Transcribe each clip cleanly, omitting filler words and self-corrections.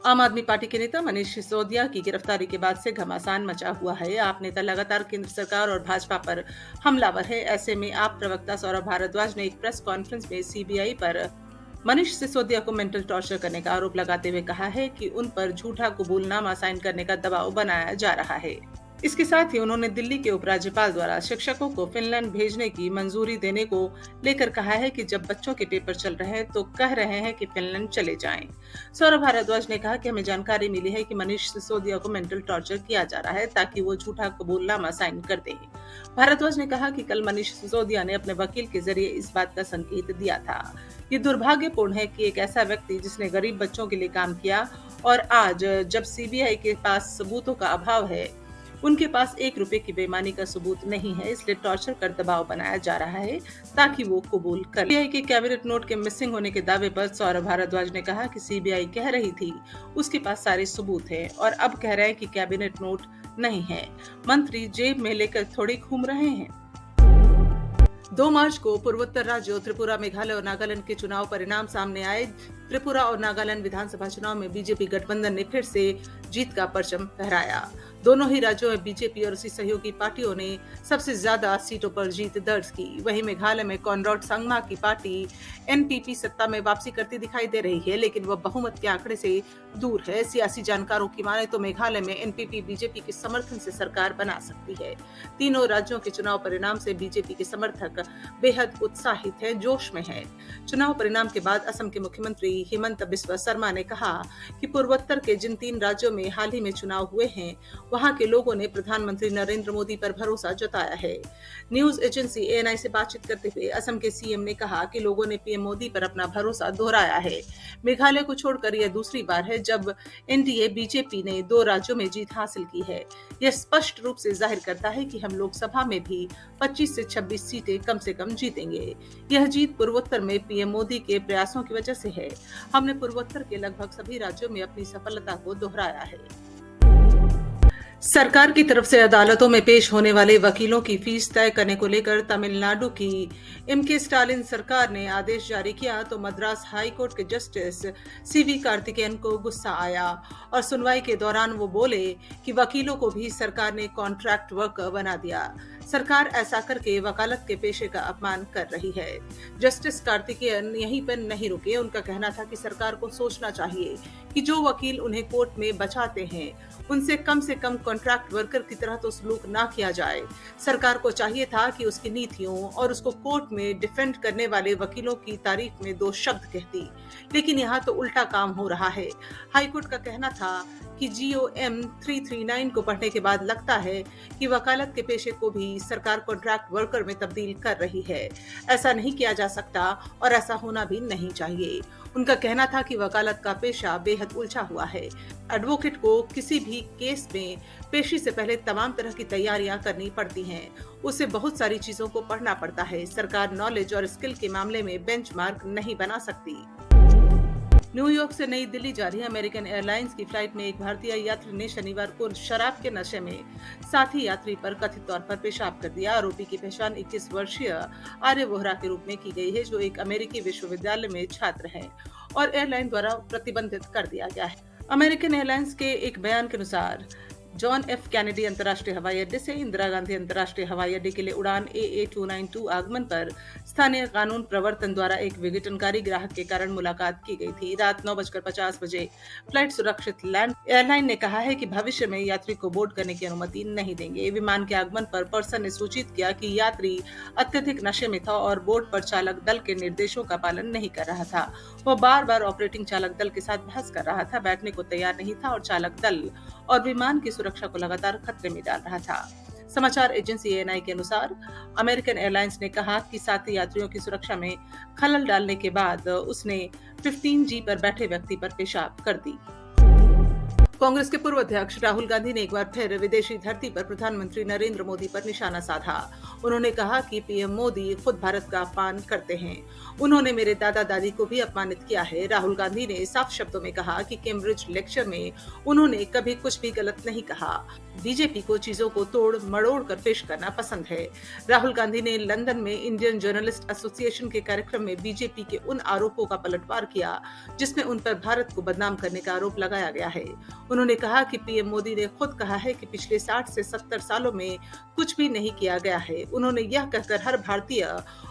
आम आदमी पार्टी के नेता मनीष सिसोदिया की गिरफ्तारी के बाद से घमासान मचा हुआ है। आप नेता लगातार केंद्र सरकार और भाजपा पर हमलावर है। ऐसे में आप प्रवक्ता सौरभ भारद्वाज ने एक प्रेस कॉन्फ्रेंस में सीबीआई पर मनीष सिसोदिया को मेंटल टॉर्चर करने का आरोप लगाते हुए कहा है कि उन पर झूठा कबूलनामा साइन करने का दबाव बनाया जा रहा है। इसके साथ ही उन्होंने दिल्ली के उपराज्यपाल द्वारा शिक्षकों को फिनलैंड भेजने की मंजूरी देने को लेकर कहा है कि जब बच्चों के पेपर चल रहे हैं तो कह रहे हैं कि फिनलैंड चले जाएं। सौरभ भारद्वाज ने कहा कि हमें जानकारी मिली है कि मनीष सिसोदिया को मेंटल टॉर्चर किया जा रहा है ताकि वो झूठा कबूलनामा साइन कर दें। भारद्वाज ने कहा कि कल मनीष सिसोदिया ने अपने वकील के जरिए इस बात का संकेत दिया था। ये दुर्भाग्यपूर्ण है कि एक ऐसा व्यक्ति जिसने गरीब बच्चों के लिए काम किया और आज जब सीबीआई के पास सबूतों का अभाव है, उनके पास 1 रुपए की बेईमानी का सबूत नहीं है, इसलिए टॉर्चर कर दबाव बनाया जा रहा है ताकि वो कबूल कर। सीबीआई के कैबिनेट नोट के मिसिंग होने के दावे पर सौरभ भारद्वाज ने कहा कि सीबीआई कह रही थी उसके पास सारे सबूत हैं और अब कह रहे हैं कि कैबिनेट नोट नहीं है। मंत्री जेब में लेकर थोड़ी घूम रहे हैं। 2 मार्च को पूर्वोत्तर राज्यों त्रिपुरा, मेघालय और नागालैंड के चुनाव परिणाम सामने आए। त्रिपुरा और नागालैंड विधानसभा चुनाव में बीजेपी गठबंधन ने फिर से जीत का परचम फहराया। दोनों ही राज्यों में बीजेपी और उसकी सहयोगी पार्टियों ने सबसे ज्यादा सीटों पर जीत दर्ज की। वहीं मेघालय में कॉनराड संगमा की पार्टी एनपीपी सत्ता में वापसी करती दिखाई दे रही है, लेकिन वह बहुमत के आंकड़े से दूर है। सियासी जानकारों की माने तो मेघालय में एनपीपी बीजेपी के समर्थन से सरकार बना सकती है। तीनों राज्यों के चुनाव परिणाम से बीजेपी के समर्थक बेहद उत्साहित हैं, जोश में हैं। चुनाव परिणाम के बाद असम के मुख्यमंत्री हिमंत बिस्वा शर्मा ने कहा कि पूर्वोत्तर के जिन 3 राज्यों में हाल ही में चुनाव हुए हैं, वहां के लोगों ने प्रधानमंत्री नरेंद्र मोदी पर भरोसा जताया है। न्यूज एजेंसी एएनआई से बातचीत करते हुए असम के सीएम ने कहा कि लोगों ने पीएम मोदी पर अपना भरोसा दोहराया है। मेघालय को छोड़कर यह दूसरी बार है जब एनडीए बीजेपी ने 2 राज्यों में जीत हासिल की है। यह स्पष्ट रूप से जाहिर करता है कि हम लोकसभा में भी 25 से 26 सीटें कम से कम जीतेंगे। यह जीत पूर्वोत्तर में पीएम मोदी के प्रयासों की वजह से है। हमने पूर्वोत्तर के लगभग सभी राज्यों में अपनी सफलता को दोहराया है। सरकार की तरफ से अदालतों में पेश होने वाले वकीलों की फीस तय करने को लेकर तमिलनाडु की एमके स्टालिन सरकार ने आदेश जारी किया तो मद्रास हाई कोर्ट के जस्टिस सीवी कार्तिकेयन को गुस्सा आया और सुनवाई के दौरान वो बोले कि वकीलों को भी सरकार ने कॉन्ट्रैक्ट वर्कर बना दिया। सरकार ऐसा करके वकालत के पेशे का अपमान कर रही है। जस्टिस कार्तिकेयन यहीं पर नहीं रुके। उनका कहना था कि सरकार को सोचना चाहिए कि जो वकील उन्हें कोर्ट में बचाते हैं उनसे कम कॉन्ट्रैक्ट वर्कर की तरह तो सलूक ना किया जाए। सरकार को चाहिए था कि उसकी नीतियों और उसको कोर्ट में डिफेंड करने वाले वकीलों की तारीफ में 2 शब्द कहती, लेकिन यहाँ तो उल्टा काम हो रहा है। हाईकोर्ट का कहना था कि GOM 339 को पढ़ने के बाद लगता है कि वकालत के पेशे को भी सरकार कॉन्ट्रैक्ट वर्कर में तब्दील कर रही है। ऐसा नहीं किया जा सकता और ऐसा होना भी नहीं चाहिए। उनका कहना था कि वकालत का पेशा बेहद उलझा हुआ है। एडवोकेट को किसी भी केस में पेशी से पहले तमाम तरह की तैयारियां करनी पड़ती हैं। उसे बहुत सारी चीजों को पढ़ना पड़ता है। सरकार नॉलेज और स्किल के मामले में बेंचमार्क नहीं बना सकती। न्यूयॉर्क से नई दिल्ली जा रही अमेरिकन एयरलाइंस की फ्लाइट में एक भारतीय यात्री ने शनिवार को शराब के नशे में साथी यात्री पर कथित तौर पर पेशाब कर दिया। आरोपी की पहचान 21 वर्षीय आर्य वोहरा के रूप में की गई है, जो एक अमेरिकी विश्वविद्यालय में छात्र है और एयरलाइन द्वारा प्रतिबंधित कर दिया गया है। अमेरिकन एयरलाइंस के एक बयान के अनुसार जॉन एफ कैनेडी अंतर्राष्ट्रीय हवाई अड्डे से इंदिरा गांधी अंतर्राष्ट्रीय हवाई अड्डे के लिए उड़ान AA292 आगमन पर स्थानीय कानून प्रवर्तन द्वारा एक विघटनकारी ग्राहक के कारण मुलाकात की गई थी। रात 9:50 बजे फ्लाइट सुरक्षित लैंड। एयरलाइन ने कहा है कि भविष्य में यात्री को बोर्ड करने की अनुमति नहीं देंगे। विमान के आगमन पर पर्सन ने सूचित किया कि यात्री अत्यधिक नशे में था और बोर्ड पर चालक दल के निर्देशों का पालन नहीं कर रहा था। वह बार-बार ऑपरेटिंग चालक दल के साथ बहस कर रहा था, बैठने को तैयार नहीं था और चालक दल और विमान की सुरक्षा को लगातार खतरे में डाल रहा था। समाचार एजेंसी एएनआई के अनुसार अमेरिकन एयरलाइंस ने कहा कि साथी यात्रियों की सुरक्षा में खलल डालने के बाद उसने 15G पर बैठे व्यक्ति पर पेशाब कर दी। कांग्रेस के पूर्व अध्यक्ष राहुल गांधी ने एक बार फिर विदेशी धरती पर प्रधानमंत्री नरेंद्र मोदी पर निशाना साधा। उन्होंने कहा कि पीएम मोदी खुद भारत का अपमान करते हैं। उन्होंने मेरे दादा दादी को भी अपमानित किया है। राहुल गांधी ने साफ शब्दों में कहा कि कैम्ब्रिज लेक्चर में उन्होंने कभी कुछ भी गलत नहीं कहा। बीजेपी को चीजों को तोड़ मड़ोड़ कर पेश करना पसंद है। राहुल गांधी ने लंदन में इंडियन जर्नलिस्ट एसोसिएशन के कार्यक्रम में बीजेपी के उन आरोपों का पलटवार किया जिसमें उन पर भारत को बदनाम करने का आरोप लगाया गया है। उन्होंने कहा कि पीएम मोदी ने खुद कहा है कि पिछले 60 से 70 सालों में कुछ भी नहीं किया गया है। उन्होंने यह कहकर हर भारतीय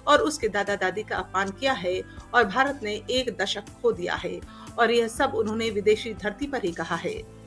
और उसके दादा दादी का अपमान किया है और भारत ने एक दशक खो दिया है और यह सब उन्होंने विदेशी धरती पर ही कहा है।